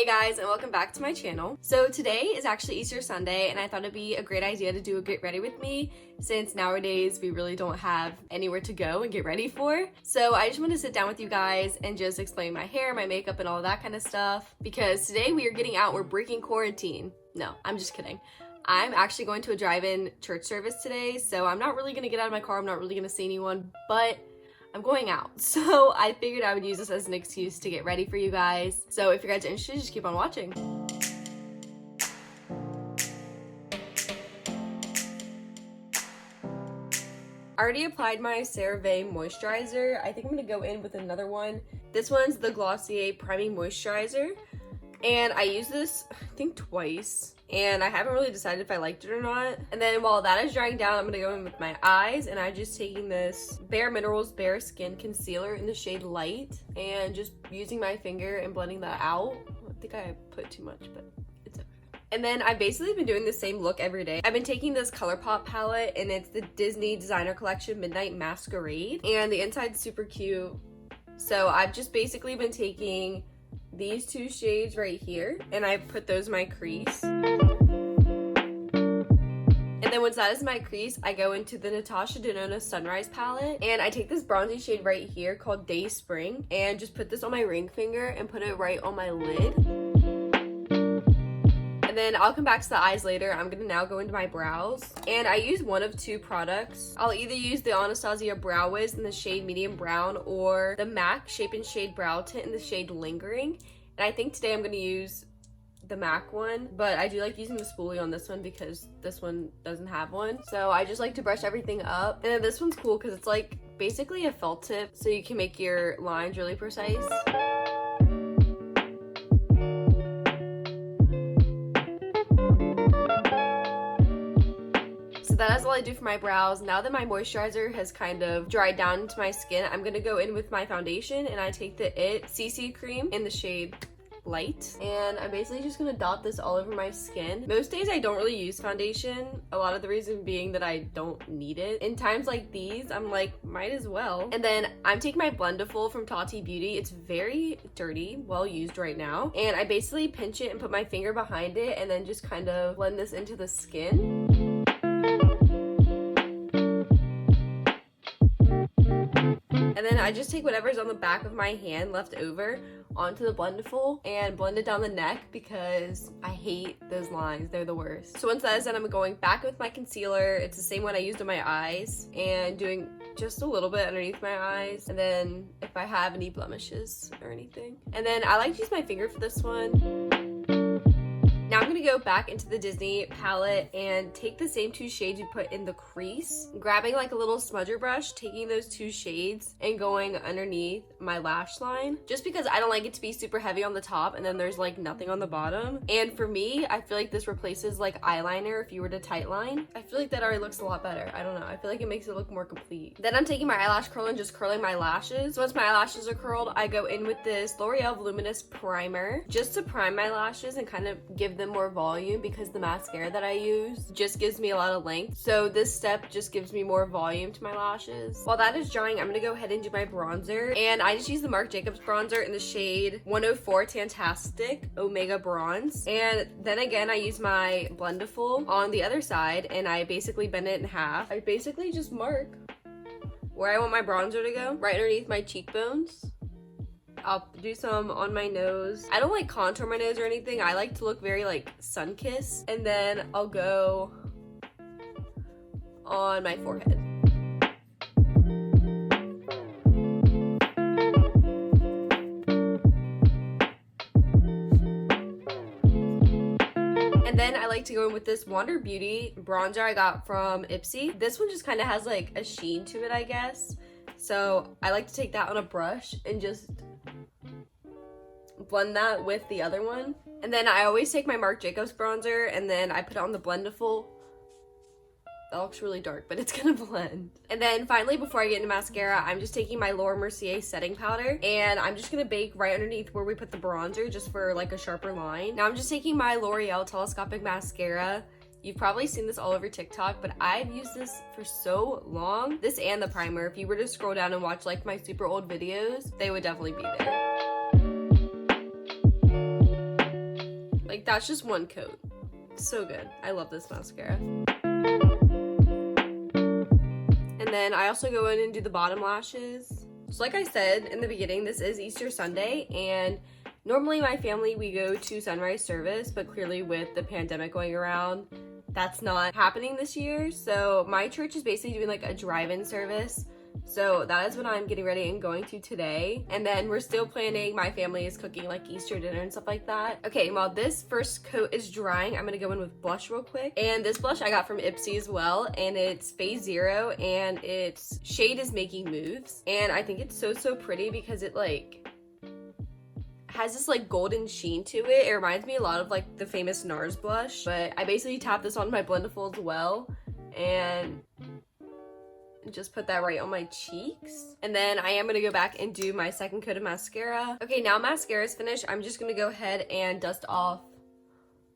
Hey guys, and welcome back to my channel. So today is actually Easter Sunday, and I thought it'd be a great idea to do a get ready with me since nowadays we really don't have anywhere to go and get ready for. So I just want to sit down with you guys and just explain my hair, my makeup, and all that kind of stuff because today we are getting out, we're breaking quarantine. No, I'm just kidding. I'm actually going to a drive-in church service today, so I'm not really going to get out of my car, I'm not really going to see anyone, but I'm going out. So I figured I would use this as an excuse to get ready for you guys. So if you guys are interested, just keep on watching. I already applied my CeraVe Moisturizer. I think I'm gonna go in with another one. This one's the Glossier Priming Moisturizer. And I used this, I think, twice. And I haven't really decided if I liked it or not. And then while that is drying down, I'm gonna go in with my eyes, and I'm just taking this Bare Minerals Bare Skin Concealer in the shade Light and just using my finger and blending that out. I think I put too much, but it's okay. And then I've basically been doing the same look every day. I've been taking this Colourpop palette, and it's the Disney Designer Collection Midnight Masquerade, and the inside's super cute. So I've just basically been taking these two shades right here, and I put those in my crease. And then once that is my crease, I go into the Natasha Denona Sunrise palette, and I take this bronzy shade right here called Day Spring, and just put this on my ring finger and put it right on my lid. And then I'll come back to the eyes later. I'm gonna now go into my brows, and I use one of two products. I'll either use the Anastasia Brow Wiz in the shade Medium Brown or the MAC Shape and Shade Brow Tint in the shade Lingering. And I think today I'm gonna use the MAC one, but I do like using the spoolie on this one because this one doesn't have one. So I just like to brush everything up. And then this one's cool because it's like basically a felt tip, so you can make your lines really precise. That's all I do for my brows. Now that my moisturizer has kind of dried down into my skin, I'm gonna go in with my foundation, and I take the IT CC cream in the shade Light, and I'm basically just gonna dot this all over my skin. Most days I don't really use foundation, a lot of the reason being that I don't need it. In times like these, I'm like, might as well. And then I'm taking my Blendiful from Tati Beauty. It's very dirty, well used right now, and I basically pinch it and put my finger behind it and then just kind of blend this into the skin. And then I just take whatever's on the back of my hand left over onto the Blendiful and blend it down the neck because I hate those lines. They're the worst. So once that is done, I'm going back with my concealer. It's the same one I used on my eyes and doing just a little bit underneath my eyes. And then if I have any blemishes or anything. And then I like to use my finger for this one. Now I'm gonna go back into the Disney palette and take the same two shades you put in the crease, grabbing like a little smudger brush, taking those two shades and going underneath my lash line, just because I don't like it to be super heavy on the top and then there's like nothing on the bottom. And for me, I feel like this replaces like eyeliner if you were to tight line. I feel like that already looks a lot better. I don't know, I feel like it makes it look more complete. Then I'm taking my eyelash curler and just curling my lashes. So once my eyelashes are curled, I go in with this L'Oreal Voluminous Primer just to prime my lashes and kind of give them more volume because the mascara that I use just gives me a lot of length. So this step just gives me more volume to my lashes. While that is drying, I'm gonna go ahead and do my bronzer, and I just use the Marc Jacobs bronzer in the shade 104 Tantastic Omega Bronze. And then again, I use my Blendiful on the other side and I basically bend it in half. I basically just mark where I want my bronzer to go, right underneath my cheekbones. I'll do some on my nose. I don't like contour my nose or anything. I like to look very like sun-kissed. And then I'll go on my forehead. And then I like to go in with this Wander Beauty bronzer I got from Ipsy. This one just kind of has like a sheen to it, I guess. So I like to take that on a brush and just blend that with the other one. And then I always take my Marc Jacobs bronzer and then I put it on the Blendiful. That looks really dark, but it's gonna blend. And then finally, before I get into mascara, I'm just taking my Mercier setting powder and I'm just gonna bake right underneath where we put the bronzer just for like a sharper line. Now I'm just taking my L'Oreal Telescopic mascara. You've probably seen this all over TikTok, but I've used this for so long. This and the primer. If you were to scroll down and watch like my super old videos, they would definitely be there. Like, that's just one coat. So good. I love this mascara. And then I also go in and do the bottom lashes. So like I said in the beginning, this is Easter Sunday, and normally my family, we go to sunrise service, but clearly with the pandemic going around, that's not happening this year. So my church is basically doing like a drive-in service. So that is what I'm getting ready and going to today. And then we're still planning, my family is cooking like Easter dinner and stuff like that. Okay, while this first coat is drying, I'm gonna go in with blush real quick. And this blush I got from Ipsy as well, and it's Phase Zero, and its shade is Making Moves. And I think it's so pretty because it like has this like golden sheen to it. It reminds me a lot of like the famous NARS blush, but I basically tap this on my blendable as well and just put that right on my cheeks. And then I am gonna go back and do my second coat of mascara. Okay, now mascara is finished. I'm just gonna go ahead and dust off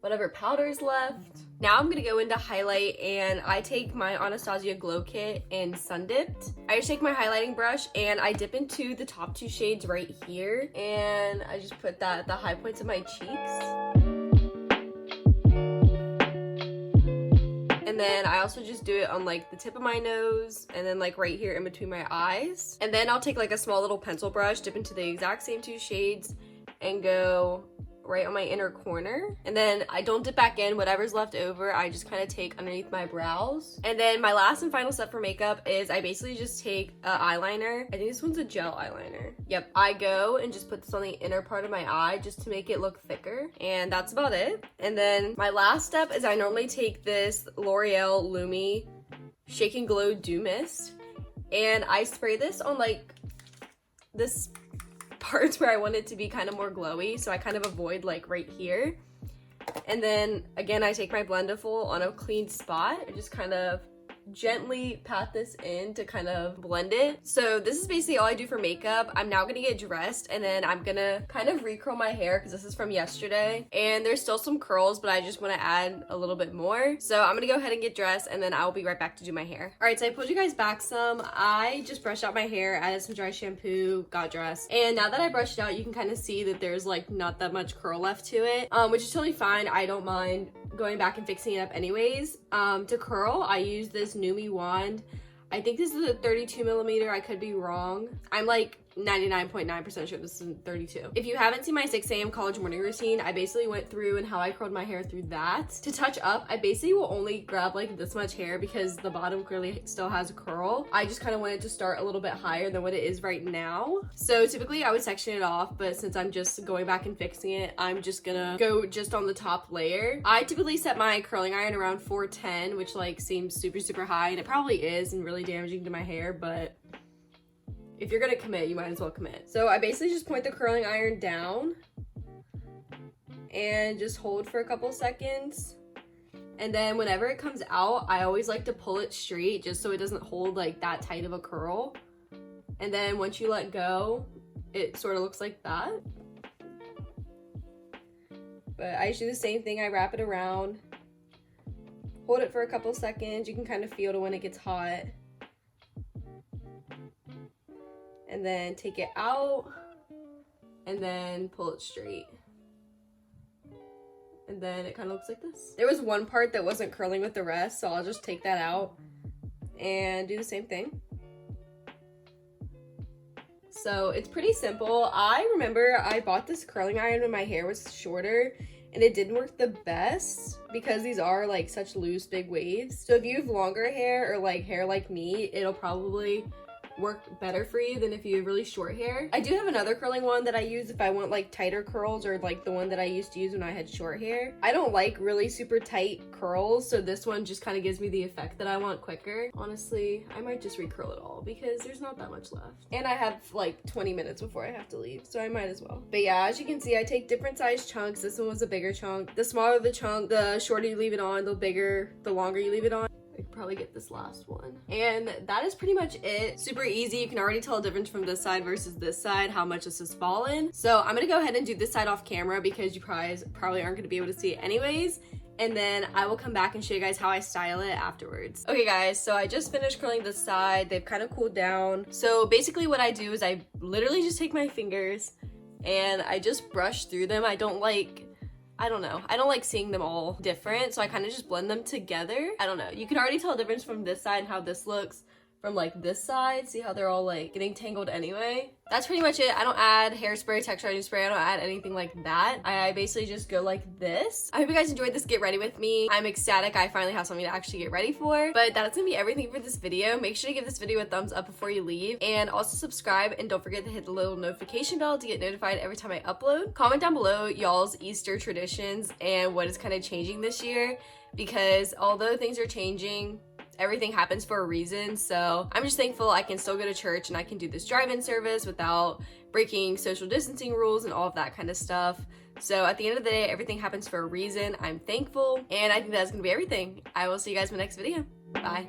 whatever powder's left. Now I'm gonna go into highlight, and I take my Anastasia Glow Kit in Sun Dipped. I just take my highlighting brush and I dip into the top two shades right here, and I just put that at the high points of my cheeks. And then I also just do it on like the tip of my nose and then like right here in between my eyes. And then I'll take like a small little pencil brush, dip into the exact same two shades and go right on my inner corner. And then I don't dip back in. Whatever's left over, I just kind of take underneath my brows. And then my last and final step for makeup is I basically just take an eyeliner. I think this one's a gel eyeliner. Yep, I go and just put this on the inner part of my eye just to make it look thicker. And that's about it. And then my last step is I normally take this L'Oreal Lumi Shake and Glow Dew Mist, and I spray this on like this parts where I want it to be kind of more glowy, so I kind of avoid like right here. And then again, I take my blendable on a clean spot and just kind of gently pat this in to kind of blend it. So this is basically all I do for makeup. I'm now gonna get dressed, and then I'm gonna kind of recurl my hair because this is from yesterday and there's still some curls, but I just want to add a little bit more. So I'm gonna go ahead and get dressed, and then I'll be right back to do my hair. All right, so I pulled you guys back some. I just brushed out my hair, added some dry shampoo, got dressed, and now that I brushed it out, you can kind of see that there's like not that much curl left to it, which is totally fine. I don't mind going back and fixing it up anyways. To curl, I use this Numi wand. I think this is a 32 millimeter. I could be wrong. I'm like 99.9% sure this is 32. If you haven't seen my 6 a.m. college morning routine, I basically went through and how I curled my hair through that. To touch up, I basically will only grab like this much hair because the bottom clearly still has a curl. I just kind of wanted to start a little bit higher than what it is right now. So typically I would section it off, but since I'm just going back and fixing it, I'm just gonna go just on the top layer. I typically set my curling iron around 410, which like seems super high, and it probably is and really damaging to my hair, but if you're gonna commit, you might as well commit. So I basically just point the curling iron down and just hold for a couple seconds. And then whenever it comes out, I always like to pull it straight just so it doesn't hold like that tight of a curl. And then once you let go, it sort of looks like that. But I just do the same thing. I wrap it around, hold it for a couple seconds. You can kind of feel it when it gets hot. And then take it out and then pull it straight. And then it kind of looks like this. There was one part that wasn't curling with the rest, so I'll just take that out and do the same thing. So it's pretty simple. I remember I bought this curling iron when my hair was shorter, and it didn't work the best because these are like such loose big waves. So if you have longer hair or like hair like me, it'll probably work better for you than if you have really short hair. I do have another curling one that I use if I want like tighter curls, or like the one that I used to use when I had short hair. I don't like really super tight curls, so this one just kind of gives me the effect that I want quicker. Honestly, I might just recurl it all because there's not that much left. And I have like 20 minutes before I have to leave, so I might as well. But yeah, as you can see, I take different size chunks. This one was a bigger chunk. The smaller the chunk, the shorter you leave it on, the bigger, the longer you leave it on. I could probably get this last one. And that is pretty much it. Super easy. You can already tell a difference from this side versus this side, how much this has fallen. So I'm gonna go ahead and do this side off camera because you probably aren't gonna be able to see it anyways. And then I will come back and show you guys how I style it afterwards. Okay guys, so I just finished curling this side. They've kind of cooled down. So basically what I do is I literally just take my fingers and I just brush through them. I don't like I don't know. I don't like seeing them all different, so I kind of just blend them together. I don't know. You can already tell the difference from this side and how this looks from like this side. See how they're all like getting tangled anyway? That's pretty much it. I don't add hairspray, texturizing spray. I don't add anything like that. I basically just go like this. I hope you guys enjoyed this get ready with me. I'm ecstatic I finally have something to actually get ready for. But that's gonna be everything for this video. Make sure to give this video a thumbs up before you leave, and also subscribe, and don't forget to hit the little notification bell to get notified every time I upload. Comment down below y'all's Easter traditions and what is kind of changing this year, because although things are changing, everything happens for a reason. So I'm just thankful I can still go to church and I can do this drive-in service without breaking social distancing rules and all of that kind of stuff. So at the end of the day, everything happens for a reason. I'm thankful, and I think that's gonna be everything. I will see you guys in my next video. Bye.